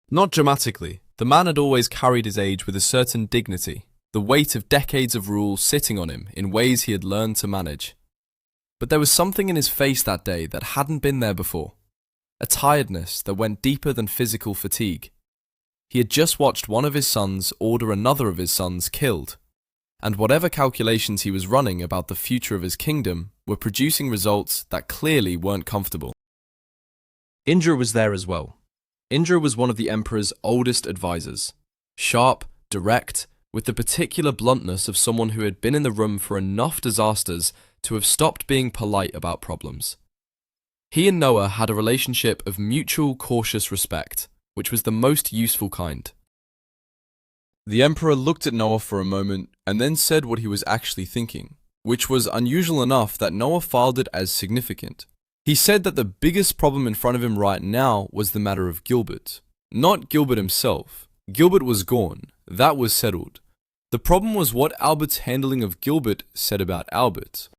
Not dramatically, the man had always carried his age with a certain dignity, the weight of decades of rule sitting on him in ways he had learned to manage. But there was something in his face that day that hadn't been there before, a tiredness that went deeper than physical fatigue. He had just watched one of his sons order another of his sons killed, and whatever calculations he was running about the future of his kingdom were producing results that clearly weren't comfortable. Indra was there as well. Indra was one of the Emperor's oldest advisors, sharp, direct, with the particular bluntness of someone who had been in the room for enough disasters to have stopped being polite about problems. He and Noah had a relationship of mutual cautious respect, which was the most useful kind. The Emperor looked at Noah for a moment and then said what he was actually thinking, which was unusual enough that Noah filed it as significant. He said that the biggest problem in front of him right now was the matter of Gilbert. Not Gilbert himself. Gilbert was gone. That was settled. The problem was what Albert's handling of Gilbert said about Albert.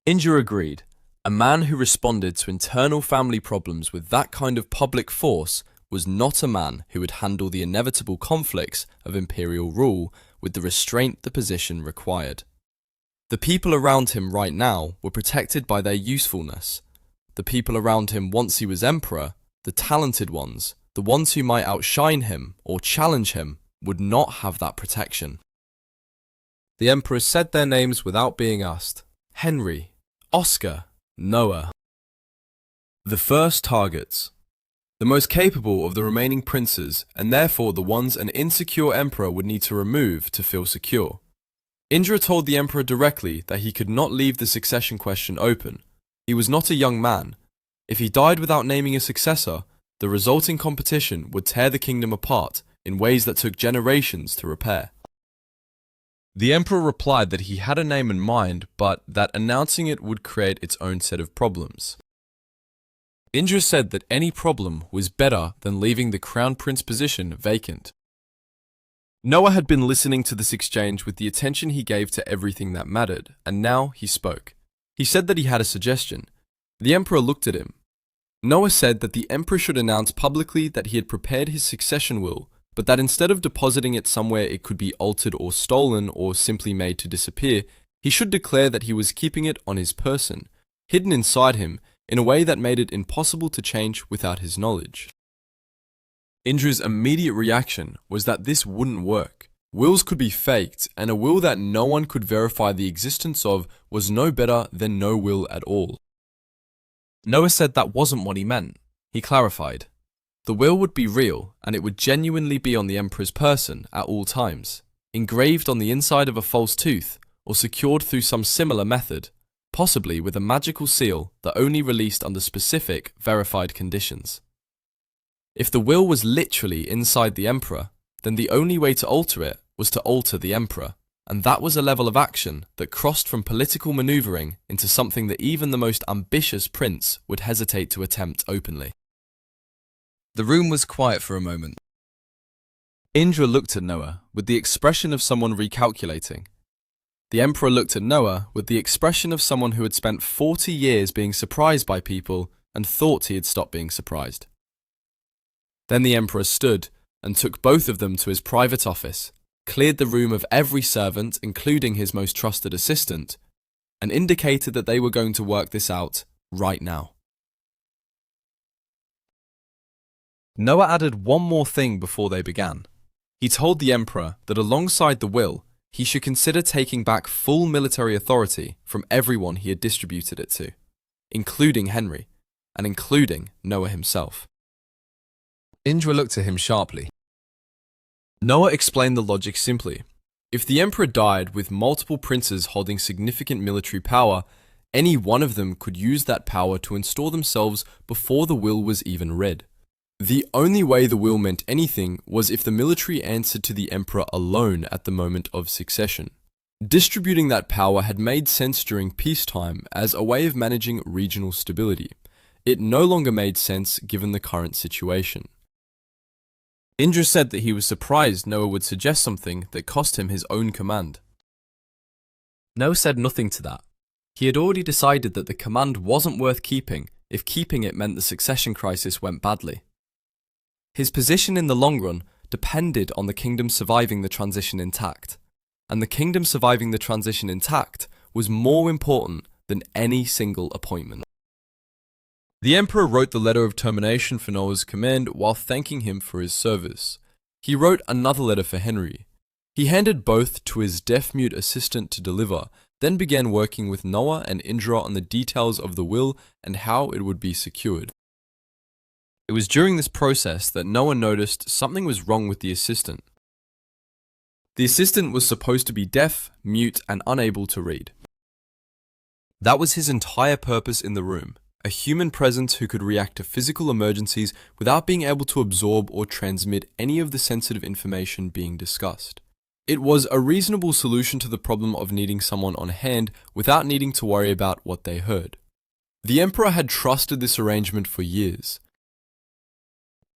Indra agreed. A man who responded to internal family problems with that kind of public force was not a man who would handle the inevitable conflicts of imperial rule with the restraint the position required. The people around him right now were protected by their usefulness. The people around him once he was emperor, the talented ones, the ones who might outshine him or challenge him, would not have that protection. The emperor said their names without being asked. Henry, Oscar, Noah. The first targets. The most capable of the remaining princes, and therefore the ones an insecure emperor would need to remove to feel secure. Indra told the emperor directly that he could not leave the succession question open. He was not a young man. If he died without naming a successor, the resulting competition would tear the kingdom apart in ways that took generations to repair. The emperor replied that he had a name in mind, but that announcing it would create its own set of problems. Indra said that any problem was better than leaving the crown prince position vacant. Noah had been listening to this exchange with the attention he gave to everything that mattered, and now he spoke. He said that he had a suggestion. The emperor looked at him. Noah said that the emperor should announce publicly that he had prepared his succession will, but that instead of depositing it somewhere it could be altered or stolen or simply made to disappear, he should declare that he was keeping it on his person, hidden inside him, in a way that made it impossible to change without his knowledge. Indra's immediate reaction was that this wouldn't work. Wills could be faked, and a will that no one could verify the existence of was no better than no will at all. Noah said that wasn't what he meant. He clarified. The will would be real, and it would genuinely be on the emperor's person at all times, engraved on the inside of a false tooth, or secured through some similar method, possibly with a magical seal that only released under specific, verified conditions. If the will was literally inside the emperor, then the only way to alter it was to alter the emperor, and that was a level of action that crossed from political maneuvering into something that even the most ambitious prince would hesitate to attempt openly. The room was quiet for a moment. Indra looked at Noah with the expression of someone recalculating. The emperor looked at Noah with the expression of someone who had spent 40 years being surprised by people and thought he had stopped being surprised. Then the emperor stood and took both of them to his private office, cleared the room of every servant, including his most trusted assistant, and indicated that they were going to work this out right now. Noah added one more thing before they began. He told the emperor that alongside the will, he should consider taking back full military authority from everyone he had distributed it to, including Henry, and including Noah himself. Indra looked at him sharply. Noah explained the logic simply. If the emperor died with multiple princes holding significant military power, any one of them could use that power to install themselves before the will was even read. The only way the will meant anything was if the military answered to the emperor alone at the moment of succession. Distributing that power had made sense during peacetime as a way of managing regional stability. It no longer made sense given the current situation. Indra said that he was surprised Noah would suggest something that cost him his own command. Noah said nothing to that. He had already decided that the command wasn't worth keeping if keeping it meant the succession crisis went badly. His position in the long run depended on the kingdom surviving the transition intact, and the kingdom surviving the transition intact was more important than any single appointment. The emperor wrote the letter of termination for Noah's command while thanking him for his service. He wrote another letter for Henry. He handed both to his deaf-mute assistant to deliver, then began working with Noah and Indra on the details of the will and how it would be secured. It was during this process that Noah noticed something was wrong with the assistant. The assistant was supposed to be deaf, mute, and unable to read. That was his entire purpose in the room. A human presence who could react to physical emergencies without being able to absorb or transmit any of the sensitive information being discussed. It was a reasonable solution to the problem of needing someone on hand without needing to worry about what they heard. The emperor had trusted this arrangement for years.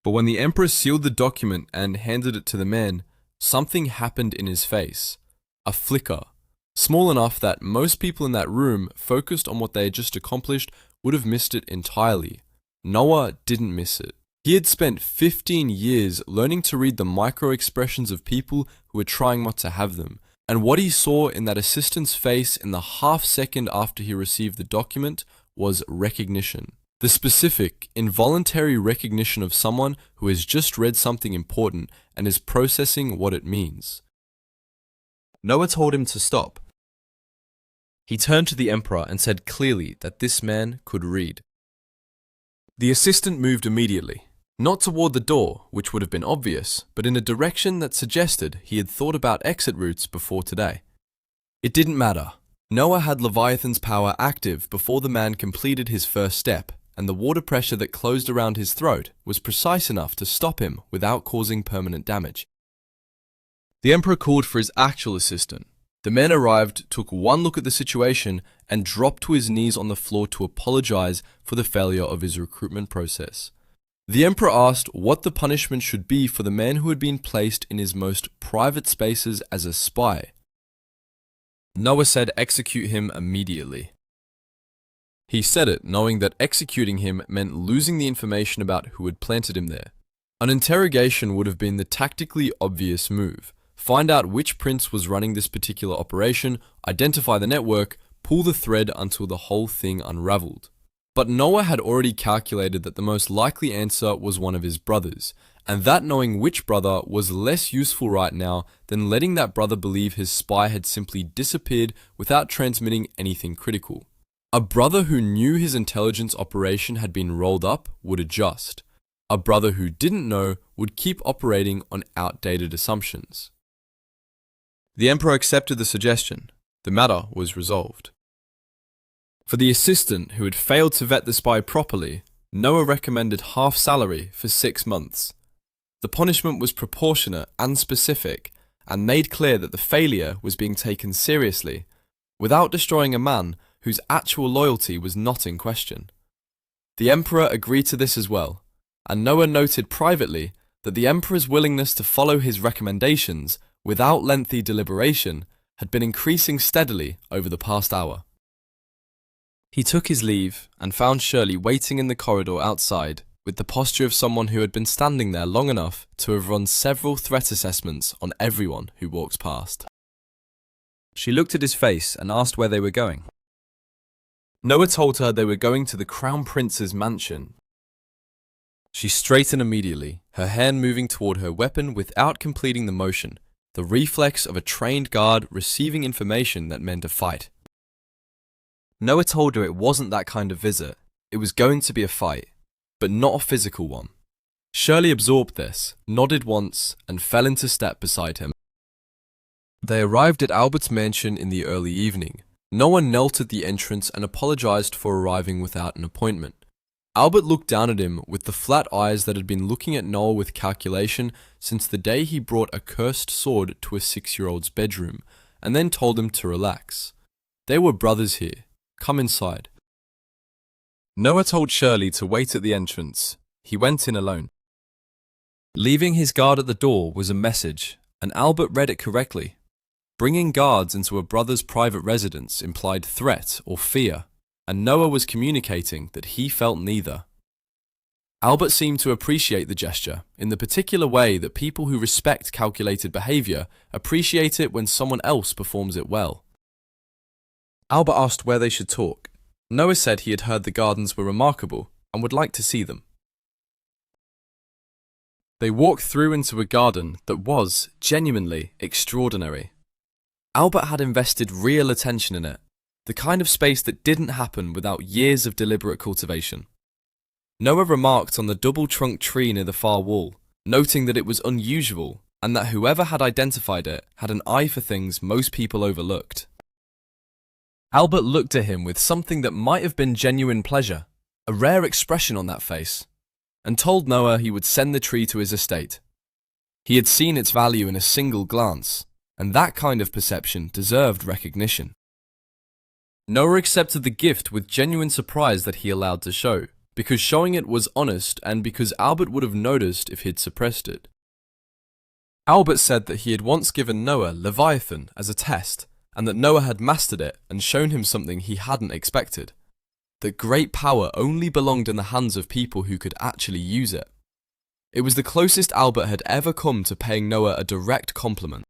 But when the emperor sealed the document and handed it to the man, something happened in his face. A flicker, small enough that most people in that room, focused on what they had just accomplished, would have missed it entirely. Noah didn't miss it. He had spent 15 years learning to read the micro-expressions of people who were trying not to have them, and what he saw in that assistant's face in the half-second after he received the document was recognition. The specific, involuntary recognition of someone who has just read something important and is processing what it means. Noah told him to stop. He turned to the emperor and said clearly that this man could read. The assistant moved immediately, not toward the door, which would have been obvious, but in a direction that suggested he had thought about exit routes before today. It didn't matter. Noah had Leviathan's power active before the man completed his first step, and the water pressure that closed around his throat was precise enough to stop him without causing permanent damage. The emperor called for his actual assistant. The man arrived, took one look at the situation, and dropped to his knees on the floor to apologize for the failure of his recruitment process. The emperor asked what the punishment should be for the man who had been placed in his most private spaces as a spy. Noah said execute him immediately. He said it knowing that executing him meant losing the information about who had planted him there. An interrogation would have been the tactically obvious move. Find out which prince was running this particular operation, identify the network, pull the thread until the whole thing unraveled. But Noah had already calculated that the most likely answer was one of his brothers, and that knowing which brother was less useful right now than letting that brother believe his spy had simply disappeared without transmitting anything critical. A brother who knew his intelligence operation had been rolled up would adjust. A brother who didn't know would keep operating on outdated assumptions. The emperor accepted the suggestion. The matter was resolved. For the assistant who had failed to vet the spy properly, Noah recommended half salary for 6 months. The punishment was proportionate and specific, and made clear that the failure was being taken seriously, without destroying a man whose actual loyalty was not in question. The emperor agreed to this as well, and Noah noted privately that the emperor's willingness to follow his recommendations without lengthy deliberation had been increasing steadily over the past hour. He took his leave and found Shirley waiting in the corridor outside with the posture of someone who had been standing there long enough to have run several threat assessments on everyone who walks past. She looked at his face and asked where they were going. Noah told her they were going to the Crown Prince's mansion. She straightened immediately, her hand moving toward her weapon without completing the motion, the reflex of a trained guard receiving information that meant a fight. Noah told her it wasn't that kind of visit. It was going to be a fight, but not a physical one. Shirley absorbed this, nodded once, and fell into step beside him. They arrived at Albert's mansion in the early evening. Noah knelt at the entrance and apologized for arriving without an appointment. Albert looked down at him with the flat eyes that had been looking at Noah with calculation since the day he brought a cursed sword to a 6-year-old's bedroom, and then told him to relax. They were brothers here. Come inside. Noah told Shirley to wait at the entrance. He went in alone. Leaving his guard at the door was a message, and Albert read it correctly. Bringing guards into a brother's private residence implied threat or fear, and Noah was communicating that he felt neither. Albert seemed to appreciate the gesture in the particular way that people who respect calculated behavior appreciate it when someone else performs it well. Albert asked where they should talk. Noah said he had heard the gardens were remarkable and would like to see them. They walked through into a garden that was genuinely extraordinary. Albert had invested real attention in it, the kind of space that didn't happen without years of deliberate cultivation. Noah remarked on the double-trunked tree near the far wall, noting that it was unusual and that whoever had identified it had an eye for things most people overlooked. Albert looked at him with something that might have been genuine pleasure, a rare expression on that face, and told Noah he would send the tree to his estate. He had seen its value in a single glance, and that kind of perception deserved recognition. Noah accepted the gift with genuine surprise that he allowed to show, because showing it was honest and because Albert would have noticed if he'd suppressed it. Albert said that he had once given Noah Leviathan as a test, and that Noah had mastered it and shown him something he hadn't expected. That great power only belonged in the hands of people who could actually use it. It was the closest Albert had ever come to paying Noah a direct compliment.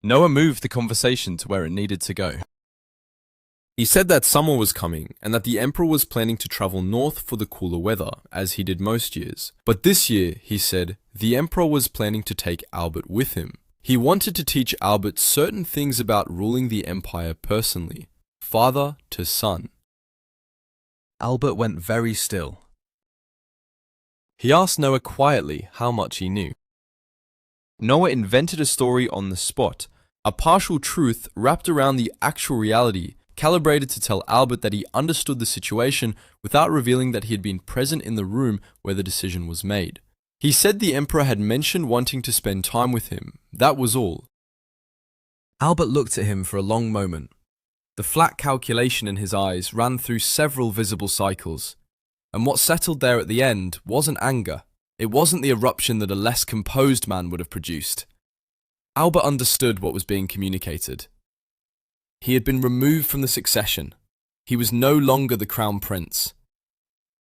Noah moved the conversation to where it needed to go. He said that summer was coming and that the Emperor was planning to travel north for the cooler weather, as he did most years. But this year, he said, the Emperor was planning to take Albert with him. He wanted to teach Albert certain things about ruling the empire personally, father to son. Albert went very still. He asked Noah quietly how much he knew. Noah invented a story on the spot, a partial truth wrapped around the actual reality, calibrated to tell Albert that he understood the situation without revealing that he had been present in the room where the decision was made. He said the Emperor had mentioned wanting to spend time with him. That was all. Albert looked at him for a long moment. The flat calculation in his eyes ran through several visible cycles, and what settled there at the end wasn't anger. It wasn't the eruption that a less composed man would have produced. Albert understood what was being communicated. He had been removed from the succession. He was no longer the crown prince.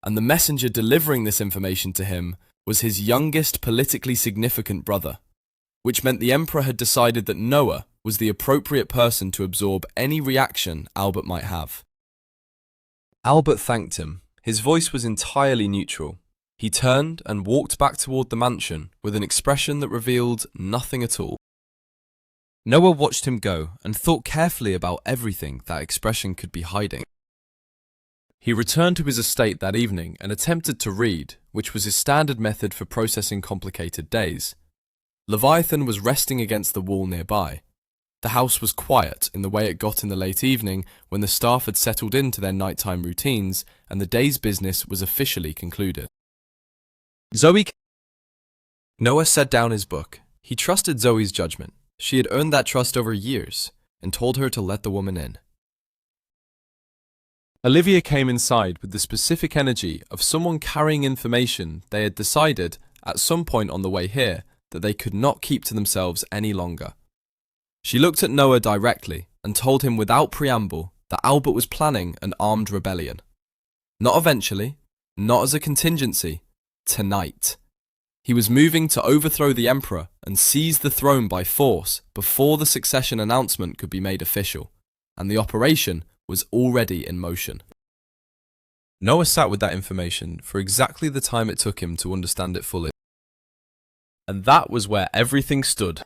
And the messenger delivering this information to him was his youngest politically significant brother, which meant the Emperor had decided that Noah was the appropriate person to absorb any reaction Albert might have. Albert thanked him. His voice was entirely neutral. He turned and walked back toward the mansion with an expression that revealed nothing at all. Noah watched him go and thought carefully about everything that expression could be hiding. He returned to his estate that evening and attempted to read, which was his standard method for processing complicated days. Leviathan was resting against the wall nearby. The house was quiet in the way it got in the late evening when the staff had settled into their nighttime routines and the day's business was officially concluded. Noah set down his book. He trusted Zoe's judgment. She had earned that trust over years and told her to let the woman in. Olivia came inside with the specific energy of someone carrying information they had decided at some point on the way here that they could not keep to themselves any longer. She looked at Noah directly and told him without preamble that Albert was planning an armed rebellion. Not eventually, not as a contingency, tonight. He was moving to overthrow the Emperor and seize the throne by force before the succession announcement could be made official, and the operation was already in motion. Noah sat with that information for exactly the time it took him to understand it fully. And that was where everything stood.